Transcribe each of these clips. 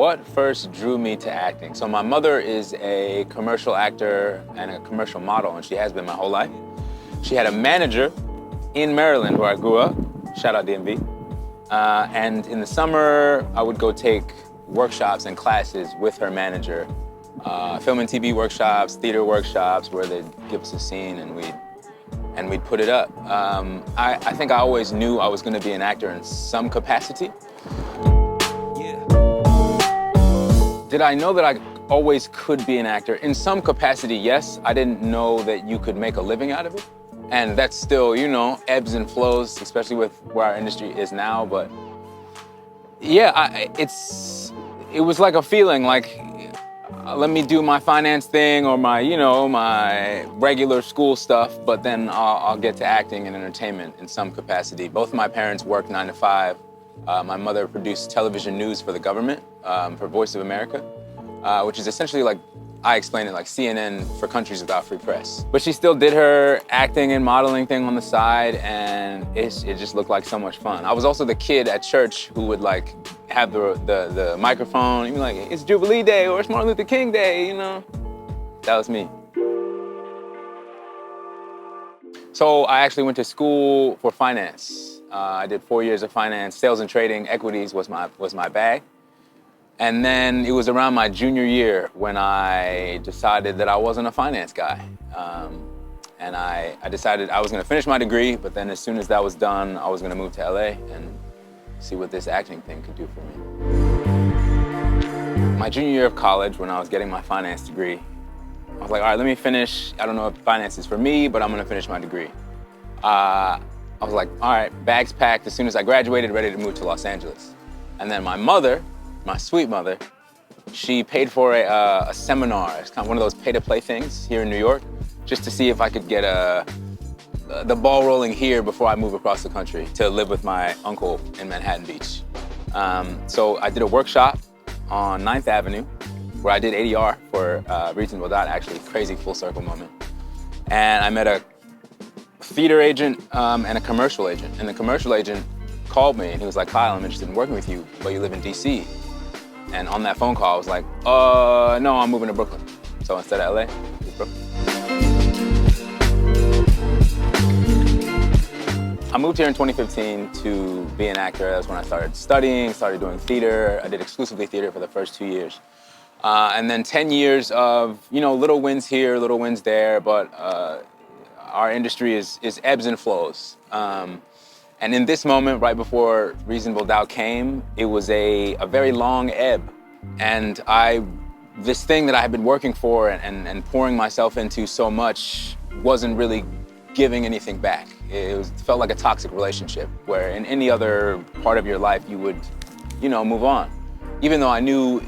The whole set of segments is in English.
what first drew me to acting? So my mother is a commercial actor and a commercial model, and she has been my whole life. She had a manager in Maryland where I grew up, shout out DMV. And in the summer, I would go take workshops and classes with her manager. Film and TV workshops, theater workshops, where they'd give us a scene and we'd put it up. I think I always knew I was gonna be an actor in some capacity. Did I know that I always could be an actor? In some capacity, yes. I didn't know that you could make a living out of it. And that's still, you know, ebbs and flows, especially with where our industry is now. But yeah, it was like a feeling like, let me do my finance thing or my, you know, my regular school stuff, but then I'll get to acting and entertainment in some capacity. Both my parents worked 9 to 5. My mother produced television news for the government, for Voice of America, which is essentially like, I explain it like CNN for countries without free press. But she still did her acting and modeling thing on the side, and it just looked like so much fun. I was also the kid at church who would like have the microphone and be like, it's Jubilee Day or it's Martin Luther King Day, you know? That was me. So I actually went to school for finance. I did 4 years of finance, sales and trading, equities was my bag. And then it was around my junior year when I decided that I wasn't a finance guy. And I decided I was gonna finish my degree, but then as soon as that was done, I was gonna move to LA and see what this acting thing could do for me. My junior year of college, when I was getting my finance degree, I was like, all right, let me finish. I don't know if finance is for me, but I'm gonna finish my degree. I was like, all right, bags packed as soon as I graduated, ready to move to Los Angeles. And then my mother, my sweet mother, she paid for a seminar. It's kind of one of those pay-to-play things here in New York, just to see if I could get the ball rolling here before I move across the country to live with my uncle in Manhattan Beach. So I did a workshop on 9th Avenue where I did ADR for Reasonable Doubt, actually, crazy full circle moment. And I met a theater agent and a commercial agent. And the commercial agent called me and he was like, Kyle, I'm interested in working with you, but you live in DC. And on that phone call, I was like, no, I'm moving to Brooklyn. So instead of LA, it's Brooklyn. I moved here in 2015 to be an actor. That's when I started studying, started doing theater. I did exclusively theater for the first 2 years. And then 10 years of, you know, little wins here, little wins there, but our industry is ebbs and flows. And in this moment, right before Reasonable Doubt came, it was a very long ebb. And this thing that I had been working for and pouring myself into so much wasn't really giving anything back. It felt like a toxic relationship where in any other part of your life you would, you know, move on. Even though I knew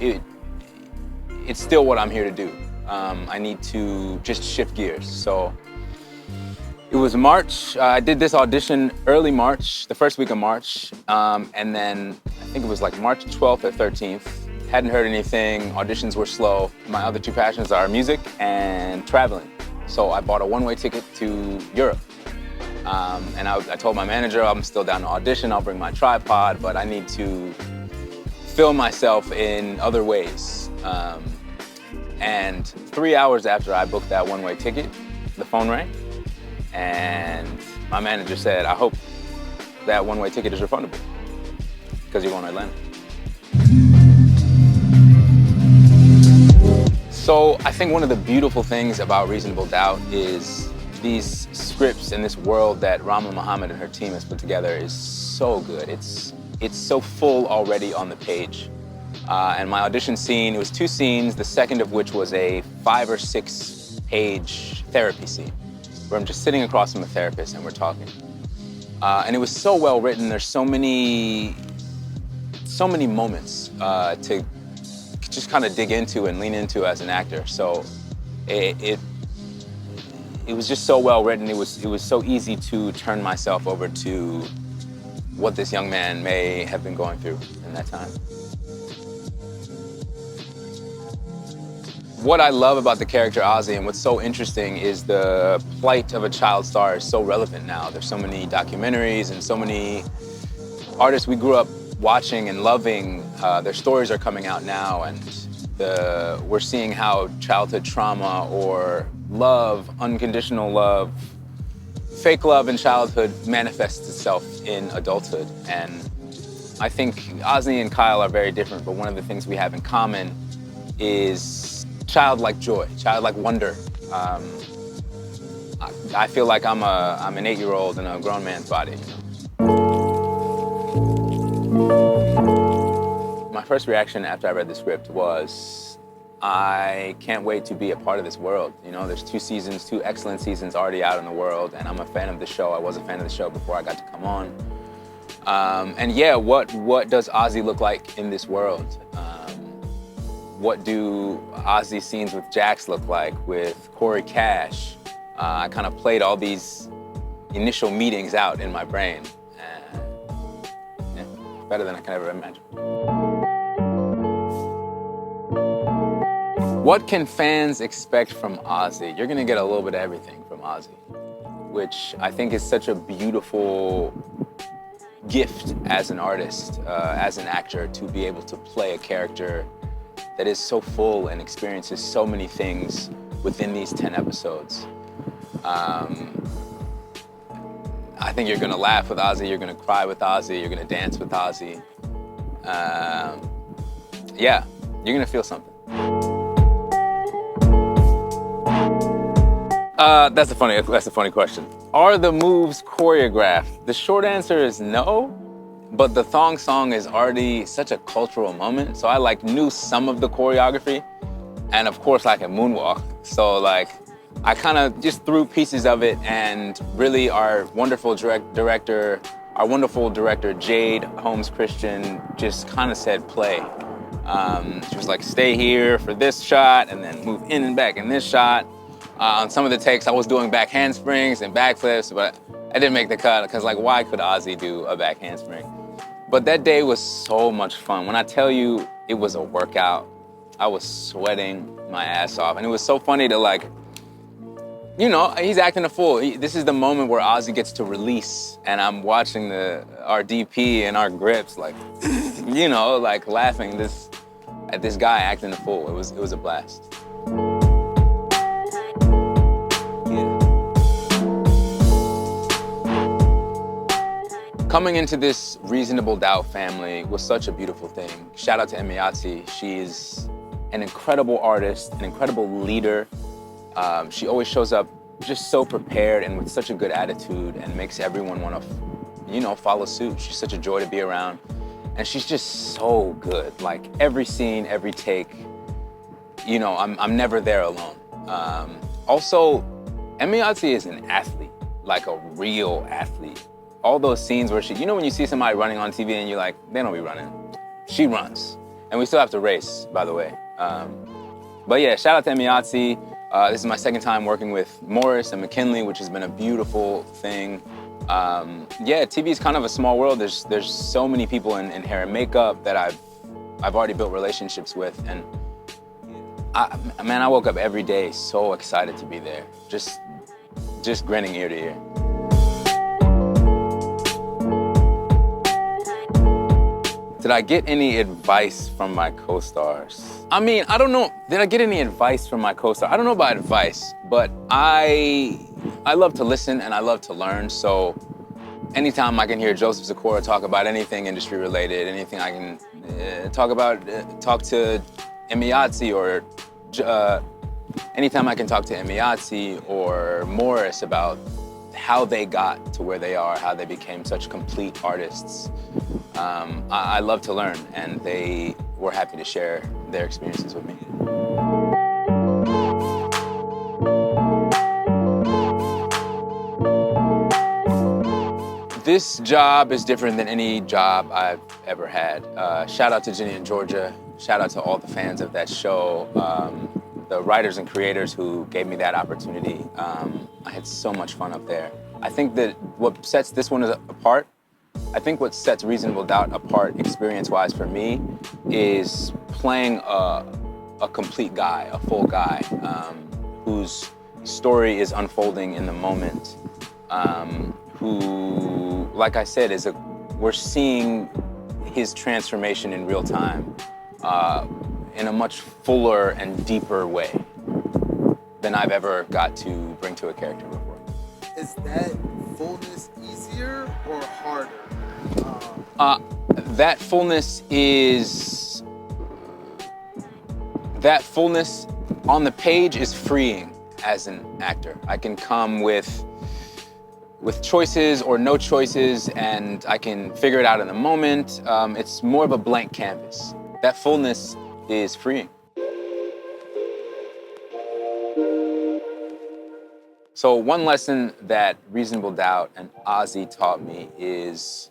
it's still what I'm here to do. I need to just shift gears. So it was March. I did this audition early March, the first week of March. And then I think it was like March 12th or 13th. Hadn't heard anything, auditions were slow. My other two passions are music and traveling. So I bought a one-way ticket to Europe. And I told my manager, I'm still down to audition, I'll bring my tripod, but I need to film myself in other ways. And 3 hours after I booked that one-way ticket, the phone rang. And my manager said, I hope that one-way ticket is refundable because you're going to Atlanta. So I think one of the beautiful things about Reasonable Doubt is these scripts and this world that Rama Muhammad and her team has put together is so good. It's so full already on the page. And my audition scene, it was 2 scenes, the second of which was a 5 or 6 page therapy scene, where I'm just sitting across from a therapist and we're talking. And it was so well written. There's so many moments to just kind of dig into and lean into as an actor. So it was just so well written. It was so easy to turn myself over to what this young man may have been going through in that time. What I love about the character Ozzy and what's so interesting is the plight of a child star is so relevant now. There's so many documentaries and so many artists we grew up watching and loving. Their stories are coming out now, and we're seeing how childhood trauma or love, unconditional love, fake love in childhood manifests itself in adulthood. And I think Ozzy and Kyle are very different, but one of the things we have in common is childlike joy, childlike wonder. I feel like I'm an 8-year-old in a grown man's body. My first reaction after I read the script was, I can't wait to be a part of this world. You know, there's 2 seasons, 2 excellent seasons already out in the world, and I'm a fan of the show. I was a fan of the show before I got to come on. And yeah, what does Ozzy look like in this world? What do Ozzy scenes with Jax look like, with Corey Cash? I kind of played all these initial meetings out in my brain. Yeah, better than I can ever imagine. What can fans expect from Ozzy? You're gonna get a little bit of everything from Ozzy, which I think is such a beautiful gift as an artist, as an actor, to be able to play a character that is so full and experiences so many things within these 10 episodes. I think you're gonna laugh with Ozzy, you're gonna cry with Ozzy, you're gonna dance with Ozzy. Yeah, you're gonna feel something. That's a funny question. Are the moves choreographed? The short answer is no, but the thong song is already such a cultural moment, so I knew some of the choreography, and of course I can moonwalk. So I kind of just threw pieces of it, and really our wonderful director Jade Holmes Christian just kind of said play. She was like, stay here for this shot, and then move in and back in this shot. On some of the takes, I was doing back handsprings and backflips, but I didn't make the cut because why could Ozzy do a back handspring? But that day was so much fun. When I tell you it was a workout, I was sweating my ass off. And it was so funny to he's acting a fool. This is the moment where Ozzy gets to release, and I'm watching our DP and our grips laughing at this guy acting a fool. It was a blast. Coming into this Reasonable Doubt family was such a beautiful thing. Shout out to Ozzie. She is an incredible artist, an incredible leader. She always shows up just so prepared and with such a good attitude, and makes everyone want to, follow suit. She's such a joy to be around. And she's just so good. Every scene, every take, I'm never there alone. Also, Ozzie is an athlete, a real athlete. All those scenes where when you see somebody running on TV and you're like, they don't be running. She runs. And we still have to race, by the way. But yeah, shout out to Ozzie. This is my second time working with Morris and McKinley, which has been a beautiful thing. Yeah, TV is kind of a small world. There's so many people in hair and makeup that I've already built relationships with. And I woke up every day so excited to be there. Just grinning ear to ear. Did I get any advice from my co-stars? I don't know. Did I get any advice from my co-star? I don't know about advice, but I love to listen and I love to learn. So anytime I can hear Joseph Sikora talk about anything industry related, anything I can talk to Ozzie, or anytime I can talk to Ozzie or Morris about how they got to where they are, how they became such complete artists. I love to learn, and they were happy to share their experiences with me. This job is different than any job I've ever had. Shout out to Ginny and Georgia. Shout out to all the fans of that show. The writers and creators who gave me that opportunity. I had so much fun up there. I think that what sets this one apart, I think what sets Reasonable Doubt apart experience-wise for me is playing a complete guy, a full guy, whose story is unfolding in the moment, who, like I said, we're seeing his transformation in real time in a much fuller and deeper way than I've ever got to bring to a character before. Is that fullness easier or harder? That fullness on the page is freeing as an actor. I can come with choices or no choices, and I can figure it out in the moment. It's more of a blank canvas. That fullness is freeing. So one lesson that Reasonable Doubt and Ozzy taught me is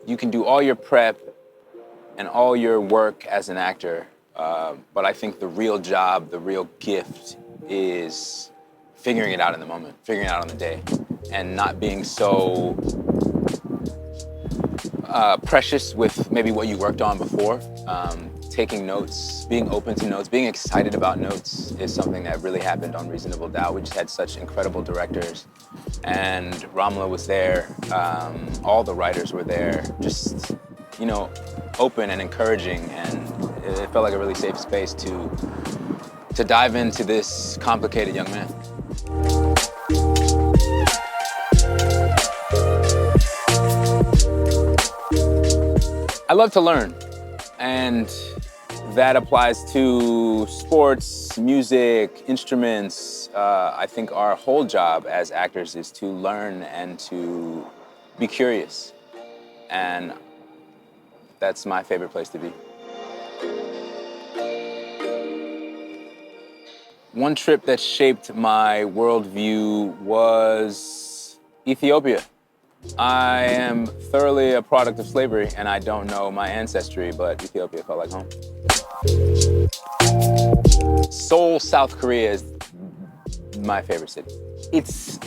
you can do all your prep and all your work as an actor, but I think the real job, the real gift is figuring it out in the moment, figuring it out on the day, and not being so precious with maybe what you worked on before. Taking notes, being open to notes, being excited about notes is something that really happened on Reasonable Doubt. We just had such incredible directors, and Ramla was there, all the writers were there, just, you know, open and encouraging, and it felt like a really safe space to dive into this complicated young man. I love to learn, and that applies to sports, music, instruments. I think our whole job as actors is to learn and to be curious, and that's my favorite place to be. One trip that shaped my worldview was Ethiopia. I am thoroughly a product of slavery, and I don't know my ancestry, but Ethiopia felt like home. Seoul, South Korea is my favorite city. It's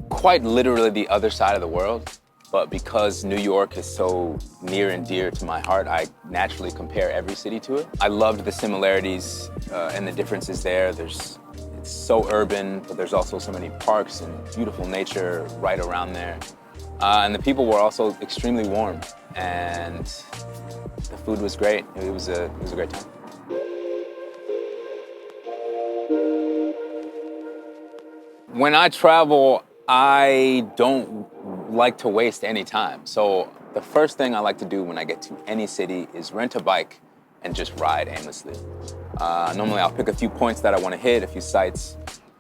quite literally the other side of the world, but because New York is so near and dear to my heart, I naturally compare every city to it. I loved the similarities and the differences there. It's so urban, but there's also so many parks and beautiful nature right around there. And the people were also extremely warm, and the food was great. It was a great time. When I travel, I don't like to waste any time. So the first thing I like to do when I get to any city is rent a bike and just ride aimlessly. Normally I'll pick a few points that I want to hit, a few sites,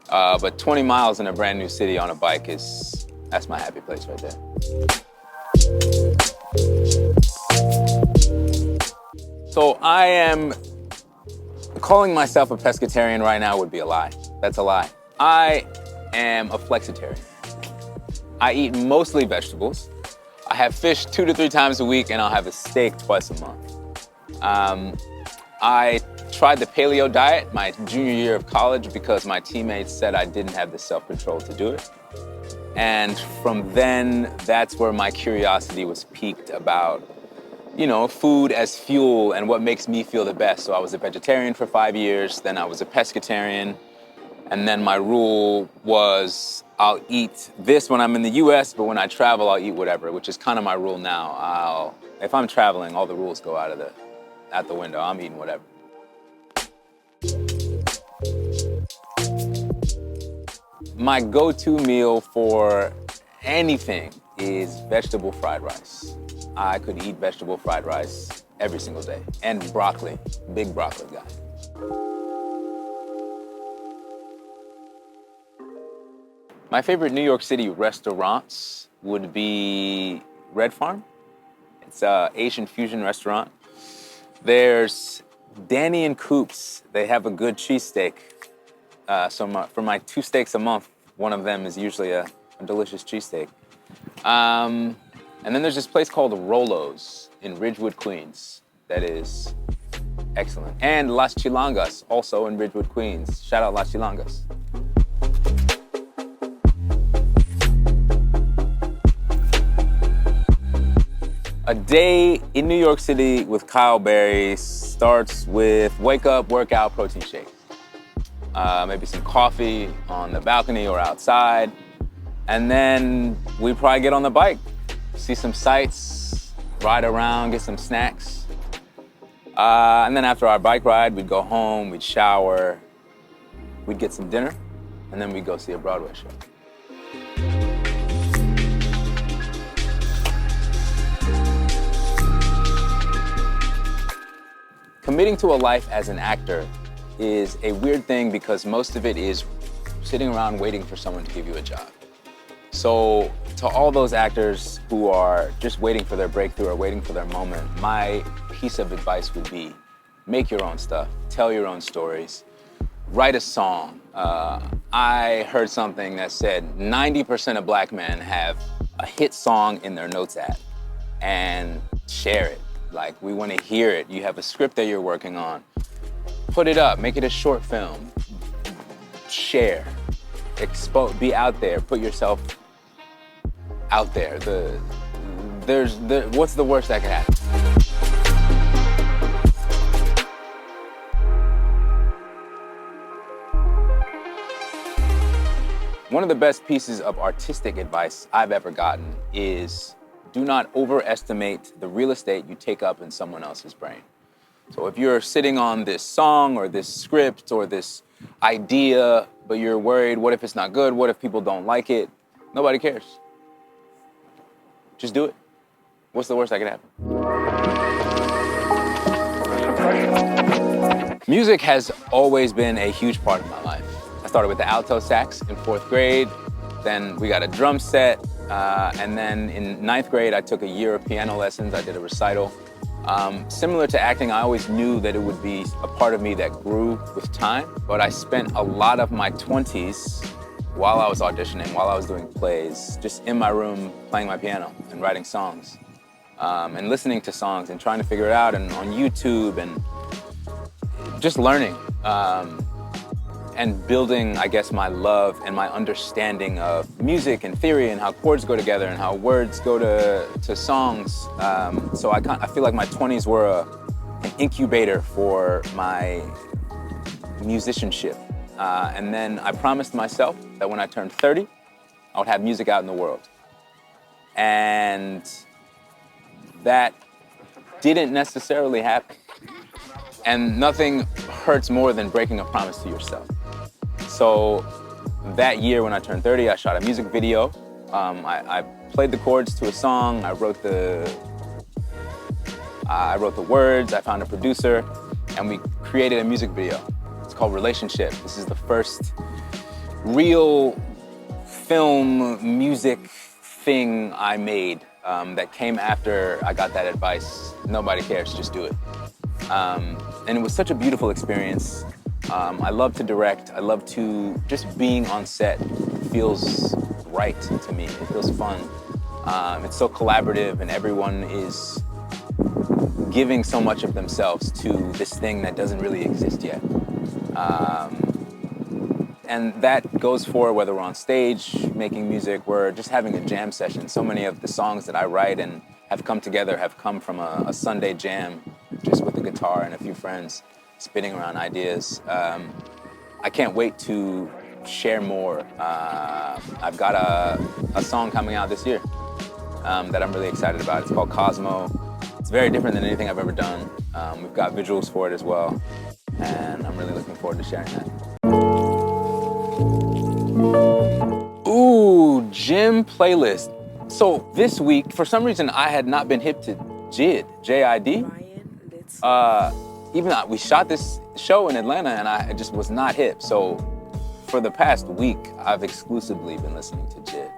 but 20 miles in a brand new city on a bike that's my happy place right there. So I am calling myself a pescatarian right now would be a lie. That's a lie. I am a flexitarian. I eat mostly vegetables. I have fish 2 to 3 times a week, and I'll have a steak twice a month. I tried the paleo diet my junior year of college because my teammates said I didn't have the self-control to do it. And from then, that's where my curiosity was piqued about, you know, food as fuel and what makes me feel the best. So I was a vegetarian for 5 years, then I was a pescatarian, and then my rule was I'll eat this when I'm in the US, but when I travel, I'll eat whatever, which is kind of my rule now. If I'm traveling, all the rules go out the window. I'm eating whatever. My go-to meal for anything is vegetable fried rice. I could eat vegetable fried rice every single day. And broccoli, big broccoli guy. My favorite New York City restaurants would be Red Farm. It's an Asian fusion restaurant. There's Danny and Coop's. They have a good cheesesteak. So for my 2 steaks a month, one of them is usually a delicious cheesesteak. And then there's this place called Rolo's in Ridgewood, Queens, that is excellent. And Las Chilangas, also in Ridgewood, Queens. Shout out Las Chilangas. A day in New York City with Kyle Bary starts with wake up, workout, protein shake. Maybe some coffee on the balcony or outside. And then we probably get on the bike, see some sights, ride around, get some snacks. And then after our bike ride, we'd go home, we'd shower, we'd get some dinner, and then we'd go see a Broadway show. Committing to a life as an actor is a weird thing because most of it is sitting around waiting for someone to give you a job. So to all those actors who are just waiting for their breakthrough or waiting for their moment, my piece of advice would be make your own stuff, tell your own stories, write a song. I heard something that said 90% of black men have a hit song in their notes app, and share it. Like, we want to hear it. You have a script that you're working on. Put it up, make it a short film. Share, be out there, put yourself out there. What's the worst that could happen? One of the best pieces of artistic advice I've ever gotten is do not overestimate the real estate you take up in someone else's brain. So if you're sitting on this song or this script or this idea, but you're worried, what if it's not good? What if people don't like it? Nobody cares. Just do it. What's the worst that could happen? Music has always been a huge part of my life. I started with the alto sax in 4th grade, then we got a drum set, and then in 9th grade I took a year of piano lessons. I did a recital. Similar to acting, I always knew that it would be a part of me that grew with time, but I spent a lot of my 20s while I was auditioning, while I was doing plays, just in my room playing my piano and writing songs, and listening to songs and trying to figure it out, and on YouTube, and just learning, and building, I guess, my love and my understanding of music and theory and how chords go together and how words go to songs. So I feel like my 20s were an incubator for my musicianship. And then I promised myself that when I turned 30, I would have music out in the world. And that didn't necessarily happen. And nothing hurts more than breaking a promise to yourself. So that year when I turned 30, I shot a music video. I played the chords to a song. I wrote the words. I found a producer, and we created a music video. It's called Relationship. This is the first real film music thing I made that came after I got that advice. Nobody cares, just do it. And it was such a beautiful experience. I love to direct. I love to, just being on set feels right to me. It feels fun. It's so collaborative, and everyone is giving so much of themselves to this thing that doesn't really exist yet. And that goes for whether we're on stage making music, we're just having a jam session. So many of the songs that I write and have come together have come from a Sunday jam, just with a guitar and a few friends spinning around ideas. I can't wait to share more. I've got a song coming out this year that I'm really excited about. It's called Cosmo. It's very different than anything I've ever done. We've got visuals for it as well, and I'm really looking forward to sharing that. Ooh, gym playlist. So this week, for some reason, I had not been hip to JID, J-I-D. Even though we shot this show in Atlanta and I just was not hip. So for the past week, I've exclusively been listening to JID.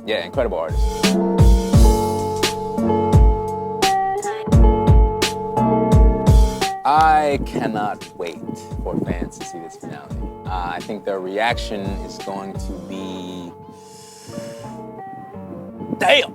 Yeah, incredible artist. I cannot wait for fans to see this finale. I think their reaction is going to be, damn!